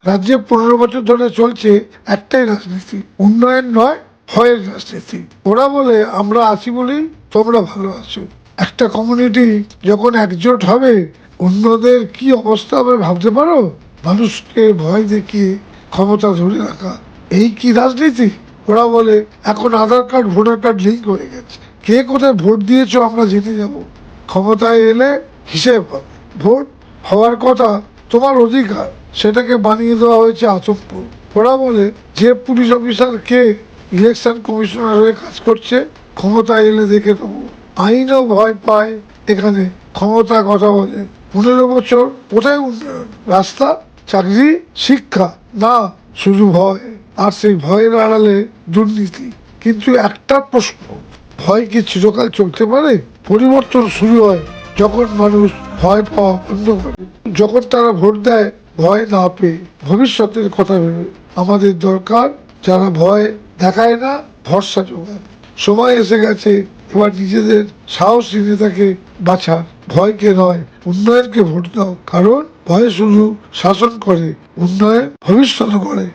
রাজ্যে 15 বছর ধরে চলছে একটাই রাজনীতি, উন্নয়ন নয়, ভয়ের রাজনীতি। ওরা বলে আমরা আছি বলেই তোমরা ভালো আছো। একটা কমিউনিটি যখন একজোট হবে, অন্যদের কি অবস্থা হবে ভাবতে পারো? মানুষকে ভয় দেখিয়ে ক্ষমতা ধরে রাখা, এই কি রাজনীতি? ওরা বলে এখন আধার কার্ড ভোটার কার্ড লিঙ্ক হয়ে গেছে, কে কোথায় ভোট দিয়েছো আমরা জেনে যাব, ক্ষমতায় এলে হিসেব হবে। ভোট হওয়ার কথা তোমার অধিকার, সেটাকে বানিয়ে দেওয়া হয়েছে আতঙ্ক। ওরা বলে যে পুলিশ অফিসার কে ইলেকশন কমিশনার হয়ে কাজ করছে, ক্ষমতায় এলে দেখে দেবো। আইনও ভয় পায় এখানে, ক্ষমতা কথা বলে। 15 বছর কোথায় উন্নয়ন? রাস্তা, চাকরি, শিক্ষা না, শুধু ভয়। আর সেই ভয়ের আড়ালে দুর্নীতি। কিন্তু একটা প্রশ্ন, ভয় কি চিরকাল চলতে পারে? পরিবর্তন শুরু হয় যখন মানুষ ভয় পাওয়া বন্ধ করে, যখন তারা ভোট দেয় ভয় না পেয়ে, ভবিষ্যতের কথা ভেবে। আমাদের দরকার যারা ভয় দেখায় না, ভরসা যোগায়। সময় এসে গেছে এবার নিজেদের সাহসী নেতাকে বাছা, ভয়কে নয়, উন্নয়নকে ভোট দাও। কারণ ভয় শুধু শাসন করে, উন্নয়ন ভবিষ্যৎ করে।